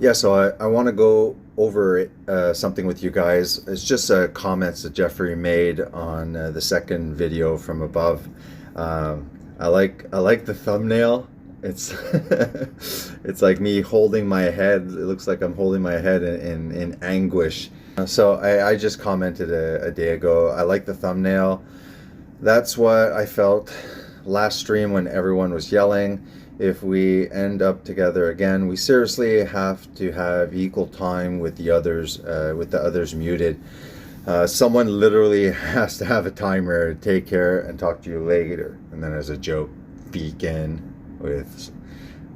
Yeah, so I want to go over something with you guys. It's just comments that Jeffrey made on the second video from above. I like the thumbnail. It's it's like me holding my head. It looks like I'm holding my head in anguish. So I just commented a day ago. I like the thumbnail. That's what I felt last stream when everyone was yelling. If we end up together again, we seriously have to have equal time with the others muted. Someone literally has to have a timer. Take care and talk to you later. And then as a joke, beacon with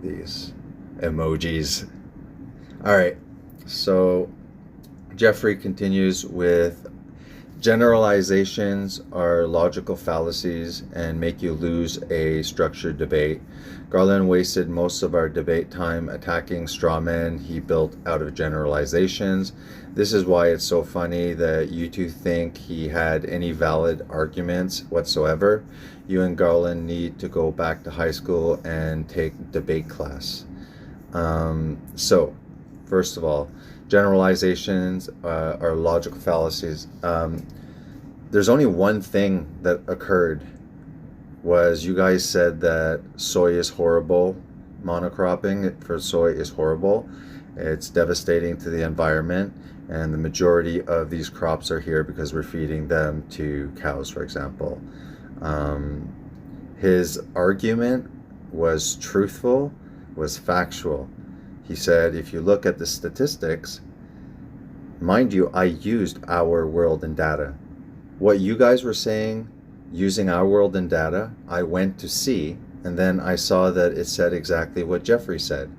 these emojis. All right, so Jeffrey continues with generalizations are logical fallacies and make you lose a structured debate. Garland wasted most of our debate time attacking straw men he built out of generalizations. This is why it's so funny that you two think he had any valid arguments whatsoever. You and Garland need to go back to high school and take debate class. So, first of all, generalizations are logical fallacies. There's only one thing that occurred, was you guys said that soy is horrible. Monocropping for soy is horrible. It's devastating to the environment, and the majority of these crops are here because we're feeding them to cows, for example. His argument was truthful, was factual. He said, if you look at the statistics, mind you, I used our world and data. What you guys were saying, using our world and data, I went to see, and then I saw that it said exactly what Jeffrey said,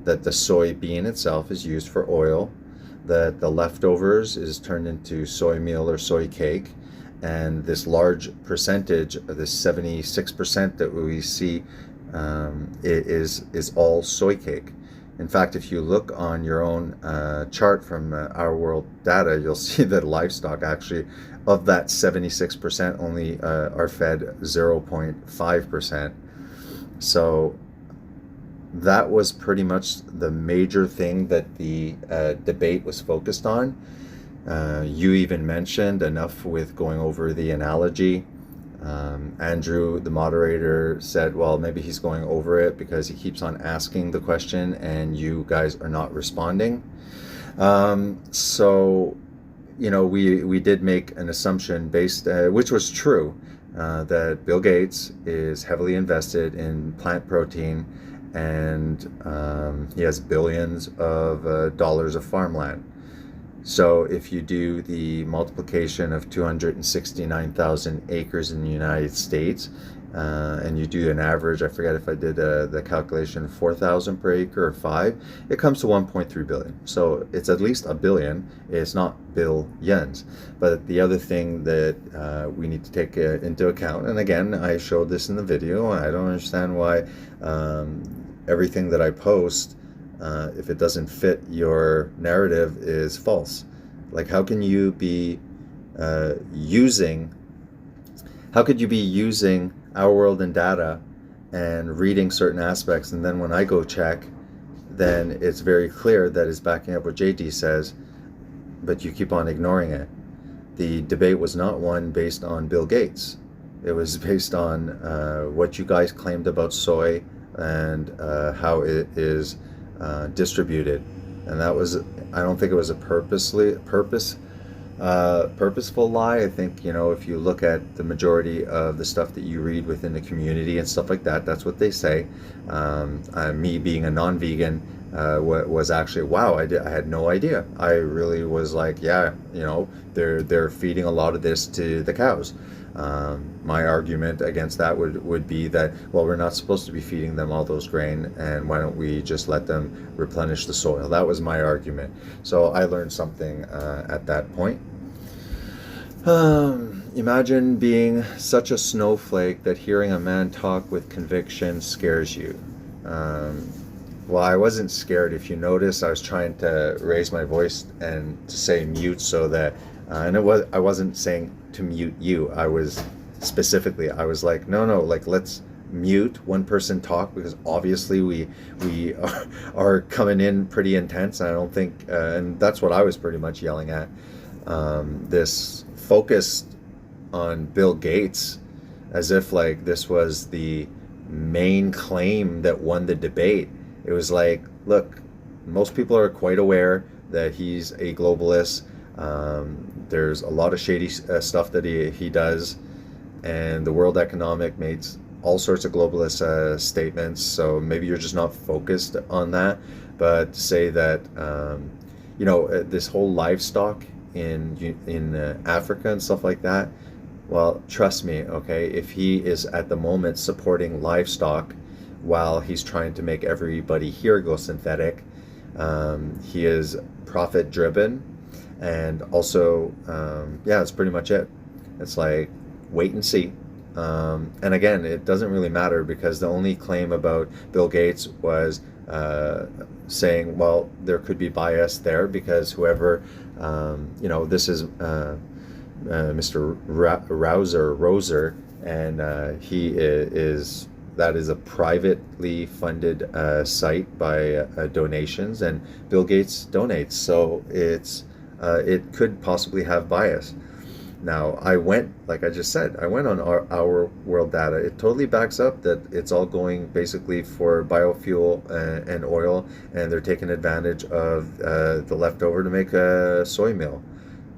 that the soybean itself is used for oil, that the leftovers is turned into soy meal or soy cake, and this large percentage, this 76% that we see, is all soy cake. In fact, if you look on your own chart from our world data, you'll see that livestock actually, of that 76%, only are fed 0.5%. So that was pretty much the major thing that the debate was focused on. You even mentioned enough with going over the analogy. Andrew, the moderator, said, well, maybe he's going over it because he keeps on asking the question and you guys are not responding. So, you know, we did make an assumption based, which was true, that Bill Gates is heavily invested in plant protein, and he has billions of dollars of farmland. So if you do the multiplication of 269,000 acres in the United States, and you do an average, I forget if I did the calculation, 4,000 per acre or 5, it comes to 1.3 billion. So it's at least a billion. It's not billions. But the other thing that we need to take into account, and again, I showed this in the video, I don't understand why everything that I post, if it doesn't fit your narrative, is false. Like, how can you be using our world and data and reading certain aspects, and then when I go check, then it's very clear that it's backing up what JD says, but you keep on ignoring it. The debate was not one based on Bill Gates. It was based on what you guys claimed about soy and how it is distributed, and that was, I don't think it was a purposeful lie. I think, you know, if you look at the majority of the stuff that you read within the community and stuff like that, that's what they say. Me being a non-vegan was actually, wow, I had no idea. I really was like, yeah, you know, they're feeding a lot of this to the cows. My argument against that would be that, well, we're not supposed to be feeding them all those grain, and why don't we just let them replenish the soil? That was my argument. So I learned something at that point. Imagine being such a snowflake that hearing a man talk with conviction scares you. Well, I wasn't scared. If you notice, I was trying to raise my voice and to say mute so that, and I wasn't saying to mute you. I was specifically, I was like, no, like, let's mute one person talk, because obviously we are coming in pretty intense. And I don't think, and that's what I was pretty much yelling at. This focused on Bill Gates as if like this was the main claim that won the debate. It was like, look, most people are quite aware that he's a globalist. There's a lot of shady stuff that he does, and the World Economic makes all sorts of globalist statements. So maybe you're just not focused on that. But to say that this whole livestock in Africa and stuff like that. Well, trust me, okay, if he is at the moment supporting livestock while he's trying to make everybody here go synthetic, he is profit driven. And also, that's pretty much it. It's like, wait and see. And again, it doesn't really matter, because the only claim about Bill Gates was saying, well, there could be bias there because whoever, this is Mr. Roser, and he is that is a privately funded site by donations, and Bill Gates donates, so it could possibly have bias. Now, like I just said, I went on our world data. It totally backs up that it's all going basically for biofuel and oil, and they're taking advantage of the leftover to make a soy meal.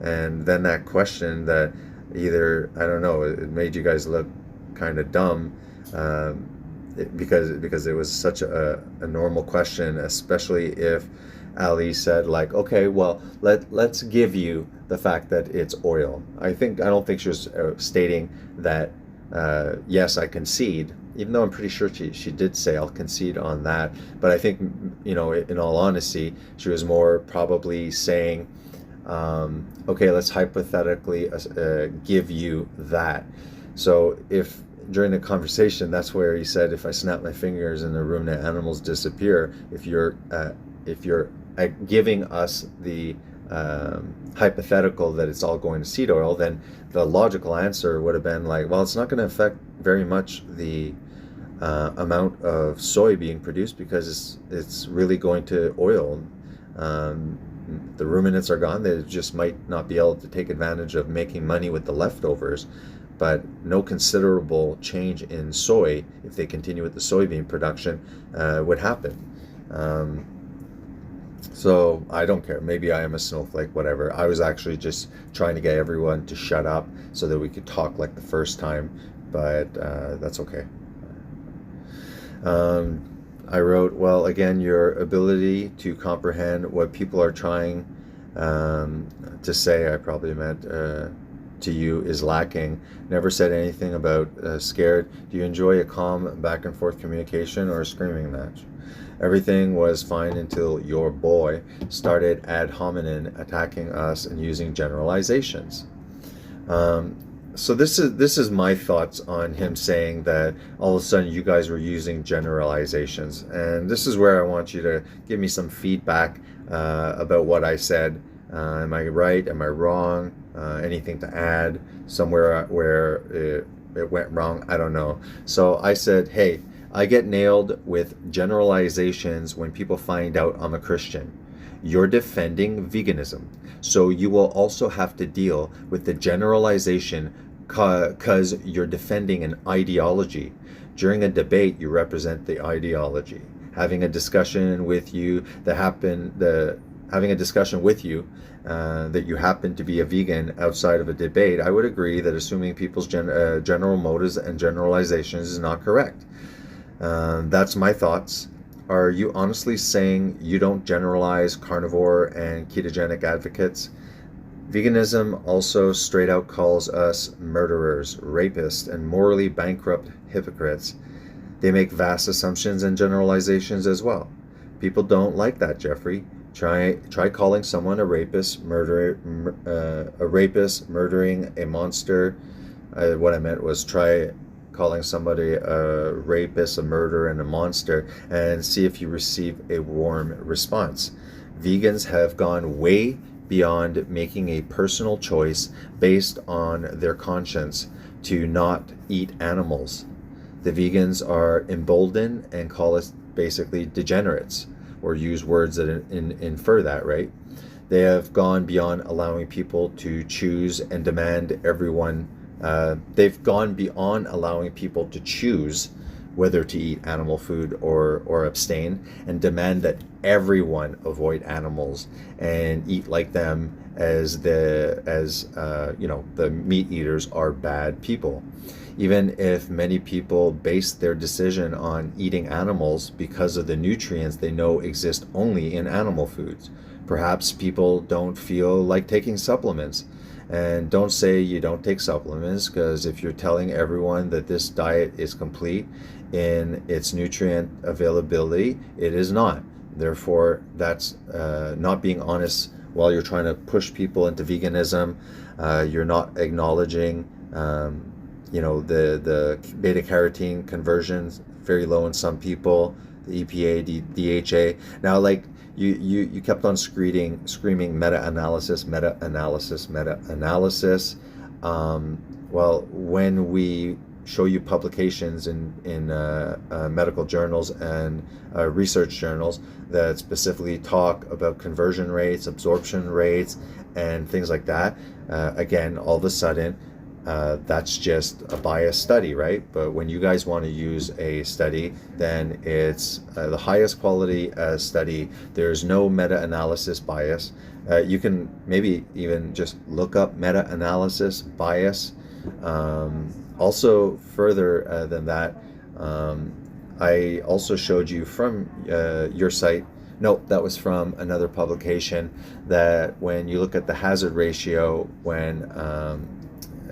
And then that question that either, I don't know, it made you guys look kind of dumb, because it was such a normal question, especially if Ali said like, okay, well, let's give you the fact that it's oil. I don't think she was stating that, yes, I concede, even though I'm pretty sure she did say I'll concede on that. But I think, in all honesty, she was more probably saying, okay, let's hypothetically give you that. So if during the conversation, that's where he said, if I snap my fingers in the room, the animals disappear. If you're giving us the hypothetical that it's all going to seed oil, then the logical answer would have been like, well, it's not going to affect very much the amount of soy being produced, because it's really going to oil. The ruminants are gone. They just might not be able to take advantage of making money with the leftovers, but no considerable change in soy, if they continue with the soybean production, would happen. So I don't care. Maybe I am a snowflake, whatever. I was actually just trying to get everyone to shut up so that we could talk like the first time, but that's okay. I wrote, well, again, your ability to comprehend what people are trying to say, I probably meant to you, is lacking. Never said anything about scared. Do you enjoy a calm back and forth communication or a screaming match? Everything was fine until your boy started ad hominem attacking us and using generalizations. So this is my thoughts on him saying that all of a sudden you guys were using generalizations, and this is where I want you to give me some feedback about what I said. Am I right? Am I wrong? Anything to add? Somewhere where it went wrong? I don't know. So I said, hey, I get nailed with generalizations when people find out I'm a Christian. You're defending veganism, so you will also have to deal with the generalization because you're defending an ideology. During a debate, you represent the ideology. Having a discussion with you that you happen to be a vegan outside of a debate, I would agree that assuming people's general motives and generalizations is not correct. That's my thoughts. Are you honestly saying you don't generalize carnivore and ketogenic advocates? Veganism also straight out calls us murderers, rapists, and morally bankrupt hypocrites. They make vast assumptions and generalizations as well. People don't like that, Jeffrey. Try calling someone a rapist, murdering a monster. What I meant was try calling somebody a rapist, a murderer, and a monster, and see if you receive a warm response. Vegans have gone way beyond making a personal choice based on their conscience to not eat animals. The vegans are emboldened and call us basically degenerates, or use words that infer that, right? They have gone beyond allowing people to choose and demand everyone. They've gone beyond allowing people to choose whether to eat animal food or abstain, and demand that everyone avoid animals and eat like them, as the meat eaters are bad people. Even if many people base their decision on eating animals because of the nutrients they know exist only in animal foods. Perhaps people don't feel like taking supplements. And don't say you don't take supplements, because if you're telling everyone that this diet is complete in its nutrient availability, it is not. Therefore, that's not being honest. While you're trying to push people into veganism, you're not acknowledging the beta carotene conversions very low in some people, the EPA, DHA. Now, like, you kept on screaming meta-analysis. Well, when we show you publications in medical journals and research journals that specifically talk about conversion rates, absorption rates, and things like that, again, all of a sudden, that's just a biased study, right? But when you guys want to use a study, then it's the highest quality study. There's no meta-analysis bias. You can maybe even just look up meta-analysis bias. Also, further than that, I also showed you from your site. No, that was from another publication, that when you look at the hazard ratio, when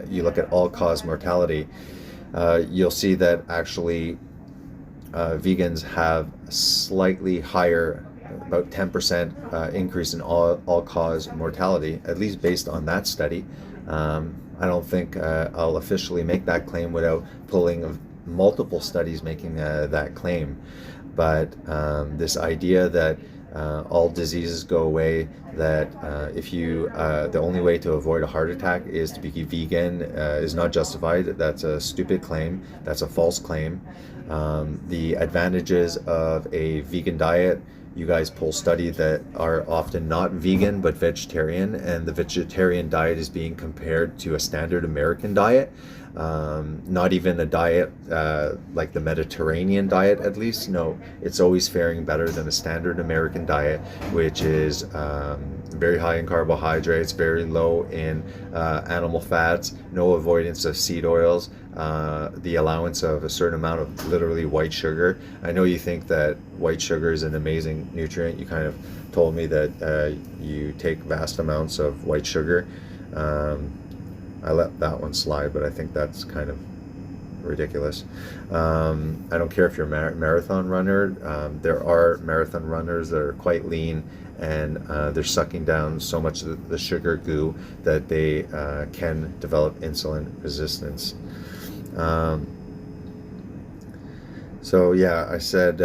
you look at all-cause mortality, you'll see that actually vegans have a slightly higher, about 10% increase in all-cause mortality, at least based on that study. I don't think I'll officially make that claim without pulling multiple studies making that claim. But this idea that all diseases go away, that if you the only way to avoid a heart attack is to be vegan, is not justified. That's a stupid claim. That's a false claim. The advantages of a vegan diet, you guys pull studies that are often not vegan but vegetarian, and the vegetarian diet is being compared to a standard American diet. Not even a diet like the Mediterranean diet, at least. No, it's always faring better than a standard American diet, which is very high in carbohydrates, very low in animal fats, no avoidance of seed oils, the allowance of a certain amount of literally white sugar. I know you think that white sugar is an amazing nutrient. You kind of told me that you take vast amounts of white sugar. I let that one slide, but I think that's kind of ridiculous. I don't care if you're a marathon runner. There are marathon runners that are quite lean, and they're sucking down so much of the sugar goo that they can develop insulin resistance. So yeah, I said,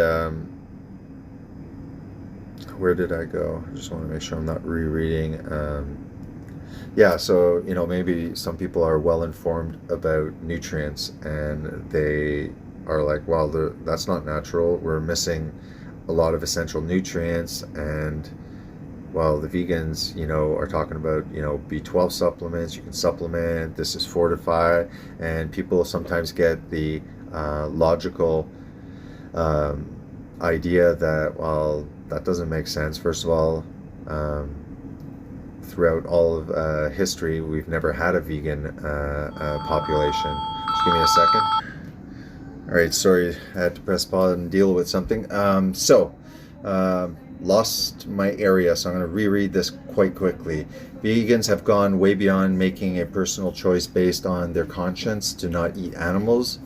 where did I go? I just want to make sure I'm not rereading. Yeah, so maybe some people are well informed about nutrients, and they are like, well, that's not natural. We're missing a lot of essential nutrients, and well, the vegans, are talking about, B12 supplements. You can supplement. This is fortified, and people sometimes get the logical idea that, well, that doesn't make sense. First of all, throughout all of history, we've never had a vegan population. Just give me a second. All right, sorry, I had to press pause and deal with something. Lost my area, so I'm going to reread this quite quickly. Vegans have gone way beyond making a personal choice based on their conscience to not eat animals.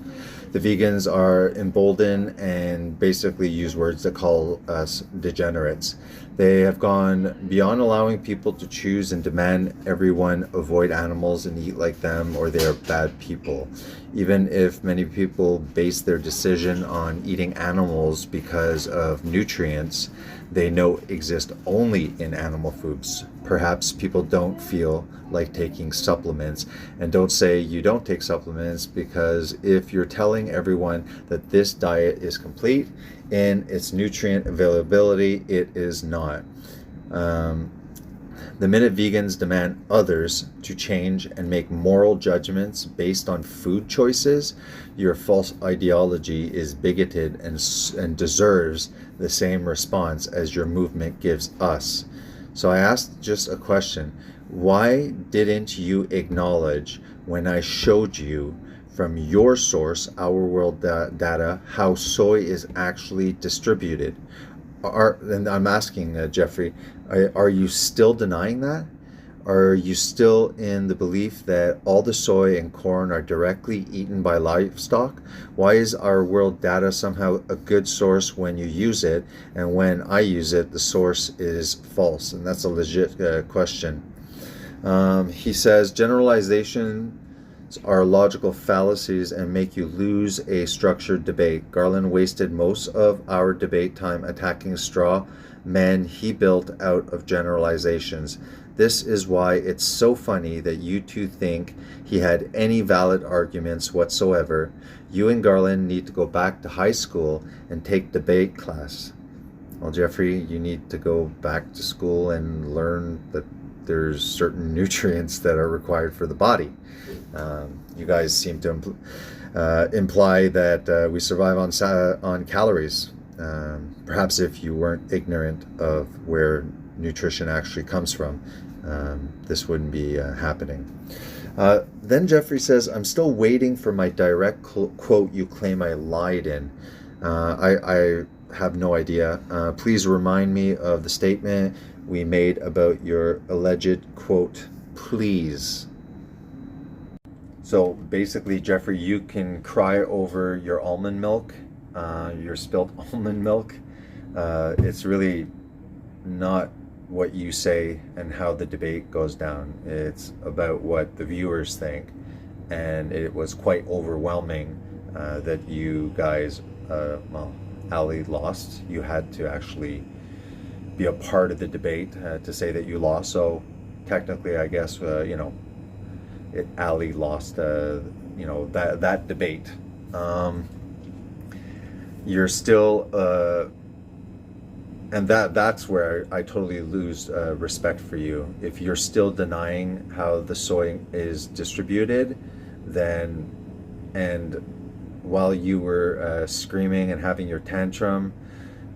The vegans are emboldened and basically use words that call us degenerates. They have gone beyond allowing people to choose and demand everyone avoid animals and eat like them, or they are bad people. Even if many people base their decision on eating animals because of nutrients they know exist only in animal foods, perhaps people don't feel like taking supplements. And don't say you don't take supplements, because if you're telling everyone that this diet is complete in its nutrient availability, it is not. The minute vegans demand others to change and make moral judgments based on food choices, your false ideology is bigoted and deserves the same response as your movement gives us. So I asked just a question. Why didn't you acknowledge when I showed you from your source, Our World Data, how soy is actually distributed? And I'm asking, Jeffrey, are you still denying that? Are you still in the belief that all the soy and corn are directly eaten by livestock? Why is Our World Data somehow a good source when you use it, and when I use it, the source is false? And that's a legit question. He says generalization are logical fallacies and make you lose a structured debate. Garland wasted most of our debate time attacking straw men he built out of generalizations. This is why it's so funny that you two think he had any valid arguments whatsoever. You and Garland need to go back to high school and take debate class. Well, Jeffrey, you need to go back to school and learn that there's certain nutrients that are required for the body. You guys seem to imply that we survive on calories. Perhaps if you weren't ignorant of where nutrition actually comes from, this wouldn't be happening. Then Jeffrey says, I'm still waiting for my direct quote you claim I lied in. I have no idea. Please remind me of the statement we made about your alleged quote, please. So basically, Jeffrey, you can cry over your almond milk, your spilt almond milk. It's really not what you say and how the debate goes down. It's about what the viewers think. And it was quite overwhelming that you guys, Ali lost. You had to actually be a part of the debate to say that you lost. So technically, I guess, Ali lost, that debate. You're still, and that's where I totally lose respect for you. If you're still denying how the soy is distributed, then, and while you were screaming and having your tantrum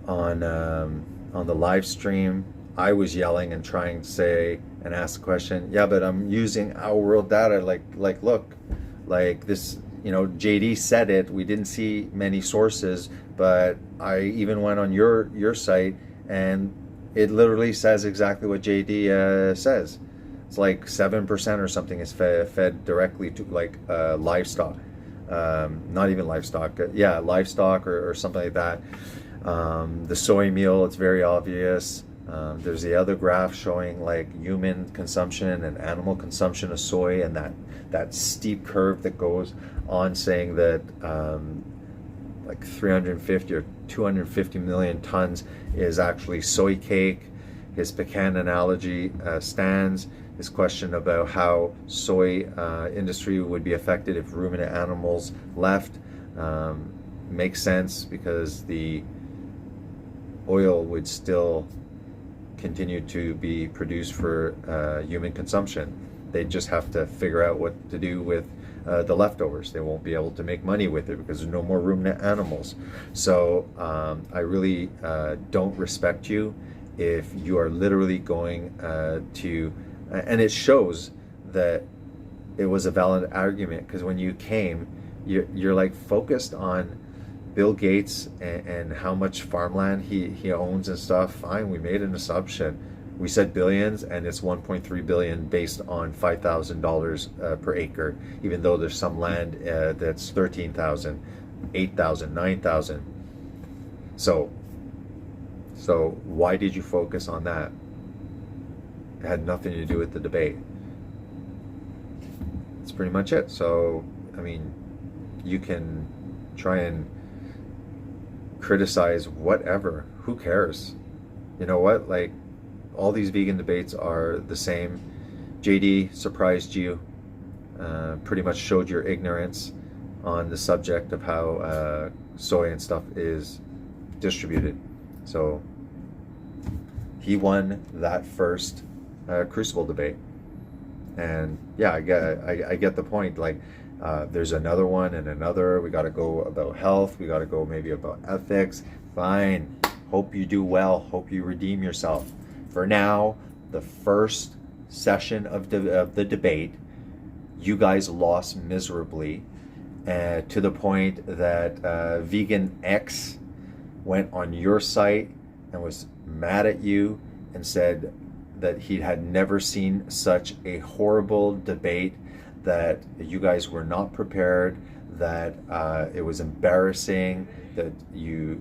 on the live stream, I was yelling and trying to say and ask the question, yeah, but I'm using Our World Data, like look, like this, JD said it, we didn't see many sources, but I even went on your site and it literally says exactly what JD says. It's like 7% or something is fed directly to livestock, not even livestock, livestock or something like that. The soy meal, it's very obvious. There's the other graph showing like human consumption and animal consumption of soy, and that steep curve that goes on saying that like 350 or 250 million tons is actually soy cake. His pecan analogy stands. His question about how soy industry would be affected if ruminant animals left makes sense, because the oil would still continue to be produced for human consumption. They just have to figure out what to do with the leftovers. They won't be able to make money with it because there's no more ruminant animals. So I really don't respect you if you are literally going to, and it shows that it was a valid argument, because when you came, you're like focused on Bill Gates and how much farmland he owns and stuff. Fine, we made an assumption. We said billions, and it's 1.3 billion based on $5,000 per acre, even though there's some land that's 13,000, 8,000, 9,000. So why did you focus on that? It had nothing to do with the debate. That's pretty much it. So, I mean, You can try and criticize whatever. Who cares? You know what? Like, all these vegan debates are the same. JD surprised you, pretty much showed your ignorance on the subject of how soy and stuff is distributed. So he won that first Crucible debate. And yeah, I get the point. Like, there's another one and another. We got to go about health. We got to go maybe about ethics. Fine. Hope you do well. Hope you redeem yourself. For now, the first session of the debate, you guys lost miserably, to the point that Vegan X went on your site and was mad at you and said that he had never seen such a horrible debate, that you guys were not prepared, that it was embarrassing, that you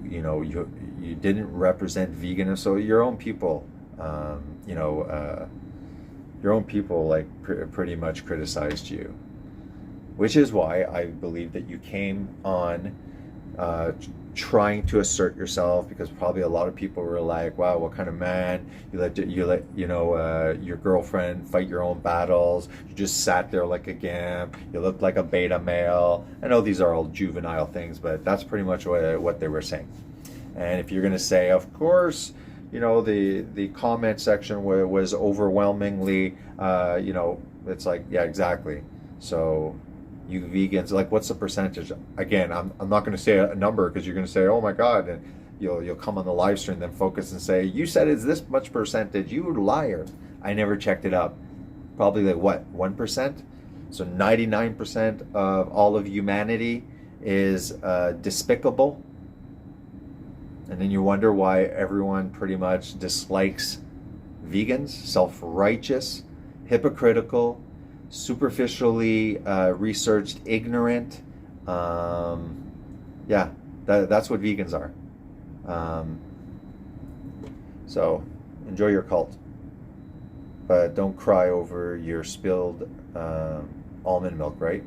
didn't represent veganism. So your own people, your own people like pretty much criticized you, which is why I believe that you came on trying to assert yourself, because probably a lot of people were like, wow, what kind of man, you let your girlfriend fight your own battles, you just sat there like a gimp, you looked like a beta male. I know these are all juvenile things, but that's pretty much what they were saying. And if you're going to say, of course, the comment section was overwhelmingly, it's like, yeah, exactly. So you vegans, like, what's the percentage? Again, I'm not going to say a number, because you're going to say, oh my God, and you'll come on the live stream, then focus and say, you said it's this much percentage, you liar. I never checked it up. Probably like what, 1%? So 99% of all of humanity is despicable. And then you wonder why everyone pretty much dislikes vegans, self-righteous, hypocritical, superficially researched, ignorant. Yeah, that's what vegans are. So enjoy your cult, but don't cry over your spilled almond milk, right?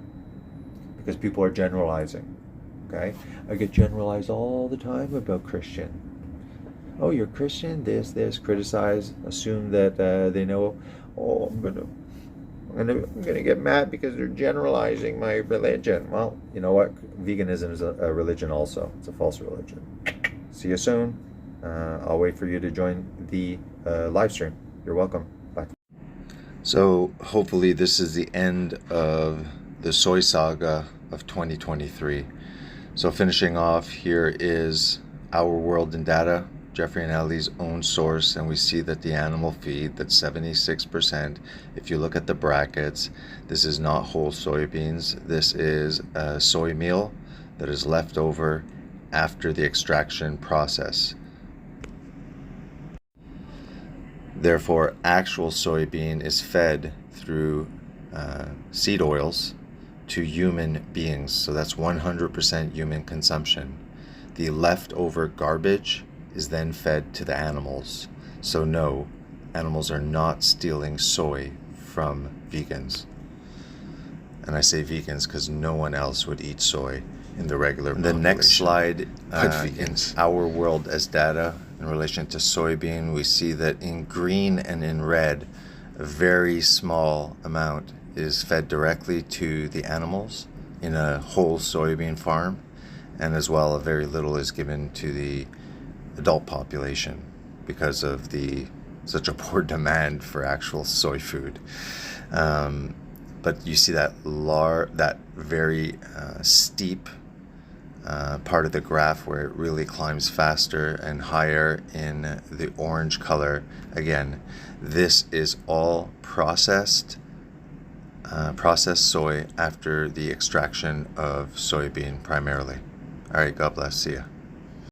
Because people are generalizing. Okay, I get generalized all the time about Christian. Oh, you're Christian, this, criticize, assume that they know. Oh, I'm gonna get mad because they're generalizing my religion. Well, you know what? Veganism is a religion also. It's a false religion. See you soon. I'll wait for you to join the live stream. You're welcome. Bye. So hopefully this is the end of the soy saga of 2023. So finishing off, here is Our World in Data, Jeffrey and Ellie's own source, and we see that the animal feed, that 76%, if you look at the brackets, this is not whole soybeans. This is a soy meal that is left over after the extraction process. Therefore, actual soybean is fed through seed oils to human beings. So that's 100% human consumption. The leftover garbage is then fed to the animals. So no, animals are not stealing soy from vegans. And I say vegans because no one else would eat soy in the regular population. The next slide, in Our World as Data, in relation to soybean, we see that in green and in red, a very small amount is fed directly to the animals in a whole soybean farm, and as well a very little is given to the adult population because of such a poor demand for actual soy food. But you see that very steep part of the graph where it really climbs faster and higher in the orange color. Again, this is all processed soy after the extraction of soybean primarily. All right, God bless. See ya.